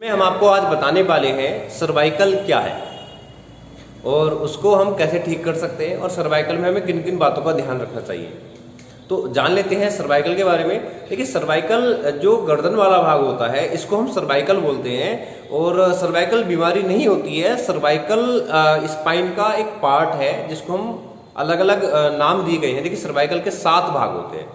हम आपको आज बताने वाले हैं सर्वाइकल क्या है और उसको हम कैसे ठीक कर सकते हैं और सर्वाइकल में हमें किन किन बातों का ध्यान रखना चाहिए। तो जान लेते हैं सर्वाइकल के बारे में। देखिए, सर्वाइकल जो गर्दन वाला भाग होता है इसको हम सर्वाइकल बोलते हैं और सर्वाइकल बीमारी नहीं होती है। सर्वाइकल स्पाइन का एक पार्ट है जिसको हम अलग अलग नाम दिए गए हैं। देखिए, सर्वाइकल के 7 भाग होते हैं,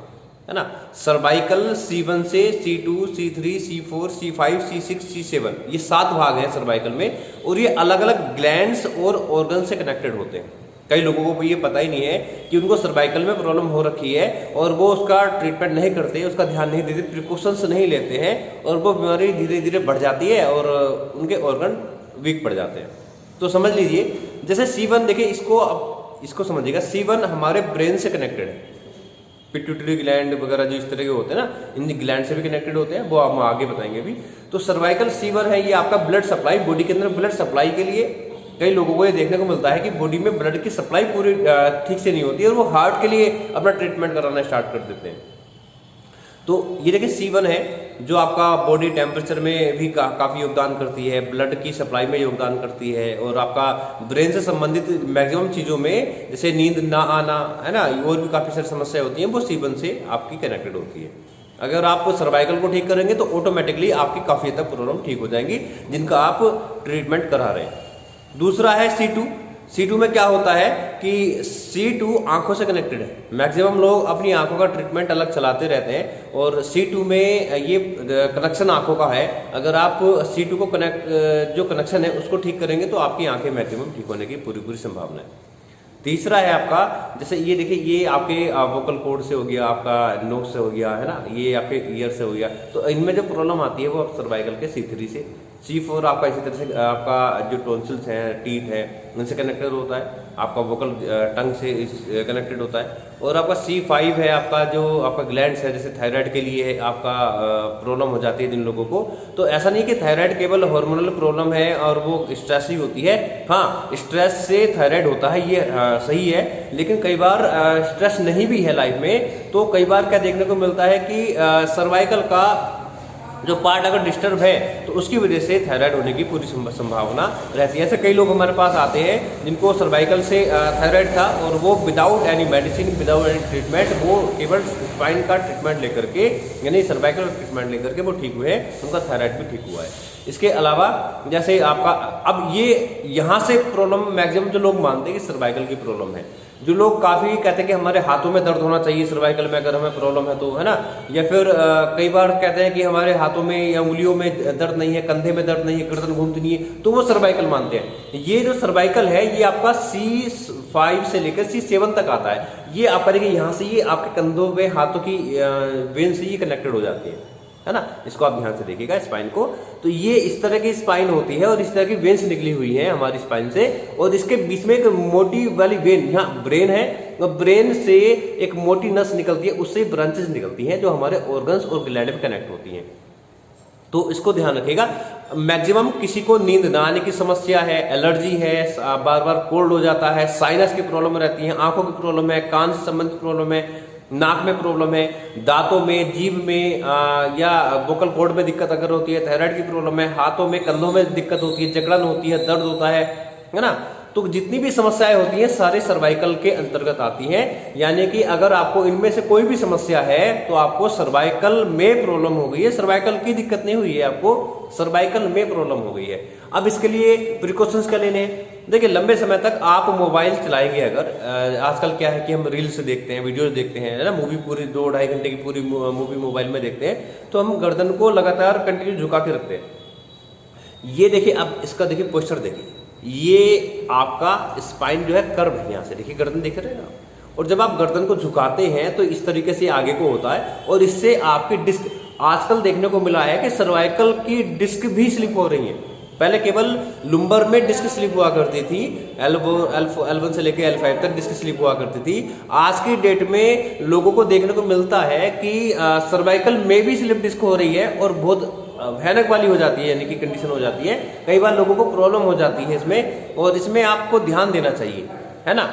है ना। सर्वाइकल C1 से C2, C3, C4, C5, C6, C7 ये 7 भाग हैं सर्वाइकल में और ये अलग अलग ग्लैंड्स और ऑर्गन से कनेक्टेड होते हैं। कई लोगों को ये पता ही नहीं है कि उनको सर्वाइकल में प्रॉब्लम हो रखी है और वो उसका ट्रीटमेंट नहीं करते, उसका ध्यान नहीं देते, प्रिकॉशंस नहीं लेते हैं और वो बीमारी धीरे धीरे बढ़ जाती है और उनके ऑर्गन वीक पड़ जाते हैं। तो समझ लीजिए, जैसे C1 देखिए, इसको समझिएगा। C1 हमारे ब्रेन से कनेक्टेड है। पिट्यूटरी ग्लैंड वगैरह जो इस तरह के होते हैं ना, इन ग्लैंड से भी कनेक्टेड होते हैं, वो हम आगे बताएंगे अभी। तो सर्वाइकल C1 है, ये आपका ब्लड सप्लाई, बॉडी के अंदर ब्लड सप्लाई के लिए कई लोगों को ये देखने को मिलता है कि बॉडी में ब्लड की सप्लाई पूरी ठीक से नहीं होती है और वो हार्ट के लिए अपना ट्रीटमेंट कराना स्टार्ट कर देते हैं। तो ये देखिए C1 है जो आपका बॉडी टेम्परेचर में भी काफ़ी योगदान करती है, ब्लड की सप्लाई में योगदान करती है और आपका ब्रेन से संबंधित मैक्सिमम चीज़ों में जैसे नींद ना आना, है ना, और भी काफ़ी सारी समस्याएं होती हैं, वो C1 से आपकी कनेक्टेड होती है। अगर आप सर्वाइकल को ठीक करेंगे तो ऑटोमेटिकली आपकी काफ़ी हद तक प्रॉब्लम ठीक हो जाएंगी जिनका आप ट्रीटमेंट करा रहे हैं। दूसरा है C2 में क्या होता है कि C2 आंखों से कनेक्टेड है। मैक्सिमम लोग अपनी आंखों का ट्रीटमेंट अलग चलाते रहते हैं और C2 में ये कनेक्शन आंखों का है। अगर आप C2 को जो कनेक्शन है उसको ठीक करेंगे तो आपकी आंखें मैक्सिमम ठीक होने की पूरी संभावना है। तीसरा है आपका, जैसे ये देखिए, ये आपके वोकल कॉर्ड से हो गया, आपका नोज से हो गया, है ना, ये आपके ईयर से हो गया। तो इनमें जो प्रॉब्लम आती है वो आप सर्वाइकल के C3 से। C4 आपका इसी तरह से आपका जो टॉन्सिल्स हैं, टीथ है, उनसे कनेक्टेड होता है। आपका वोकल टंग से कनेक्टेड होता है। और आपका C5 है आपका जो आपका ग्लैंड्स है, जैसे थायराइड के लिए आपका प्रॉब्लम हो जाती है जिन लोगों को। तो ऐसा नहीं कि थायराइड केवल हार्मोनल प्रॉब्लम है और वो स्ट्रेस ही होती है। हाँ, स्ट्रेस से थायराइड होता है, ये सही है, लेकिन कई बार स्ट्रेस नहीं भी है लाइफ में तो कई बार क्या देखने को मिलता है कि सर्वाइकल का जो पार्ट अगर डिस्टर्ब है तो उसकी वजह से थायराइड होने की पूरी संभावना रहती है। ऐसे कई लोग हमारे पास आते हैं जिनको सर्वाइकल से थायराइड था और वो without any medicine, without any treatment, वो केवल स्पाइन का ट्रीटमेंट लेकर के, यानी सर्वाइकल का ट्रीटमेंट लेकर के वो ठीक हुए हैं, उनका थायराइड भी ठीक हुआ है। इसके अलावा जैसे आपका अब ये यहाँ से प्रॉब्लम मैक्सिमम जो लोग मानते हैं कि सर्वाइकल की प्रॉब्लम है, जो लोग काफ़ी कहते हैं कि हमारे हाथों में दर्द होना चाहिए सर्वाइकल में अगर हमें प्रॉब्लम है तो, है ना, या फिर कई बार कहते हैं कि हमारे हाथों में या उंगलियों में दर्द नहीं है, कंधे में दर्द नहीं है, गर्दन घूमती नहीं है, तो वो सर्वाइकल मानते हैं। ये जो सर्वाइकल है ये आपका C5 से लेकर C7 तक आता है। ये आप करेंगे यहाँ से, ये आपके कंधों में, हाथों की वेन से ये कनेक्टेड हो जाती है ना। इसको आप ध्यान से देखिएगा स्पाइन को। तो ये इस तरह की स्पाइन होती है और इस तरह की वेन्स निकली हुई है हमारी स्पाइन से और इसके बीच में एक मोटी वाली वेन, यहाँ ब्रेन है, तो ब्रेन से एक मोटी नस निकलती है, उससे ब्रांचेस निकलती हैं जो हमारे ऑर्गन्स और ग्लैंड में कनेक्ट होती हैं। तो इसको ध्यान रखिएगा। मैक्सिमम किसी को नींद ना आने की समस्या है, एलर्जी है, बार बार कोल्ड हो जाता है, साइनस की प्रॉब्लम रहती है, आंखों की प्रॉब्लम है, कान से संबंधित प्रॉब्लम है, नाक में प्रॉब्लम है, दांतों में, जीभ में या वोकल कॉर्ड में दिक्कत अगर होती है, थायराइड की प्रॉब्लम है, हाथों में, कंधों में दिक्कत होती है, जकड़न होती है, दर्द होता है ना। तो जितनी भी समस्याएं होती हैं सारे सर्वाइकल के अंतर्गत आती हैं। यानी कि अगर आपको इनमें से कोई भी समस्या है तो आपको सर्वाइकल में प्रॉब्लम हो गई है, सर्वाइकल की दिक्कत नहीं हुई है, आपको सर्वाइकल में प्रॉब्लम हो गई है। अब इसके लिए प्रिकॉशंस क्या लेने हैं? देखिए, लंबे समय तक आप मोबाइल चलाएंगे अगर, आजकल क्या है कि हम रील्स देखते हैं, वीडियोस देखते हैं, है ना, मूवी पूरी 2-2.5 घंटे की पूरी मूवी मोबाइल में देखते हैं, तो हम गर्दन को लगातार कंटिन्यू झुका के रखते हैं। ये देखिए, अब इसका देखिए पोस्चर देखिए, ये आपका स्पाइन जो है कर्व है, यहाँ से देखिए गर्दन देख रहे हैं ना, और जब आप गर्दन को झुकाते हैं तो इस तरीके से आगे को होता है और इससे आपकी डिस्क, आजकल देखने को मिला है कि सर्वाइकल की डिस्क भी स्लिप हो रही है। पहले केवल लुम्बर में डिस्क स्लिप हुआ करती थी, L1 से लेकर L5 तक डिस्क स्लिप हुआ करती थी। आज की डेट में लोगों को देखने को मिलता है कि सर्वाइकल में भी स्लिप डिस्क हो रही है और बहुत भयानक वाली हो जाती है, यानी कि कंडीशन हो जाती है। कई बार लोगों को प्रॉब्लम हो जाती है इसमें और इसमें आपको ध्यान देना चाहिए, है ना।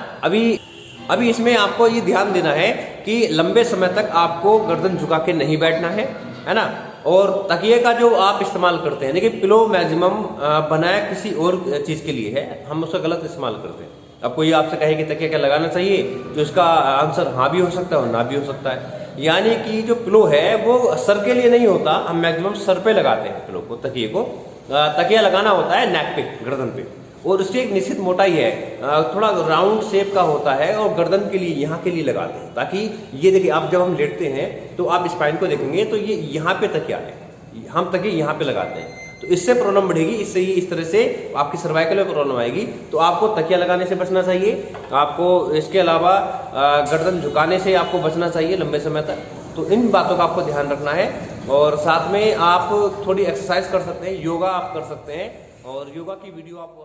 अभी इसमें आपको ये ध्यान देना है कि लंबे समय तक आपको गर्दन झुका के नहीं बैठना है ना। और तकिए का जो आप इस्तेमाल करते हैं, देखिए पिलो मैक्सिमम बनाया किसी और चीज़ के लिए है, हम उसका गलत इस्तेमाल करते हैं। अब कोई आपसे कहे कि तकिया क्या लगाना चाहिए, तो इसका आंसर हाँ भी हो सकता है और ना भी हो सकता है। यानी कि जो पिलो है वो सर के लिए नहीं होता, हम मैक्सिमम सर पे लगाते हैं पिलो को, तकिए को। तकिया लगाना होता है नेक पे, गर्दन पे, और उसकी एक निश्चित मोटाई है, थोड़ा राउंड शेप का होता है, और गर्दन के लिए यहाँ के लिए लगाते हैं, ताकि ये देखिए आप जब हम लेटते हैं तो आप स्पाइन को देखेंगे तो ये यहाँ पे तकिया है, हम तकिए यहाँ पे लगाते हैं, तो इससे प्रॉब्लम बढ़ेगी, इससे ही इस तरह से आपकी सर्वाइकल में प्रॉब्लम आएगी। तो आपको तकिया लगाने से बचना चाहिए, आपको इसके अलावा गर्दन झुकाने से आपको बचना चाहिए लंबे समय तक। तो इन बातों का आपको ध्यान रखना है, और साथ में आप थोड़ी एक्सरसाइज कर सकते हैं, योगा आप कर सकते हैं, और योगा की वीडियो आप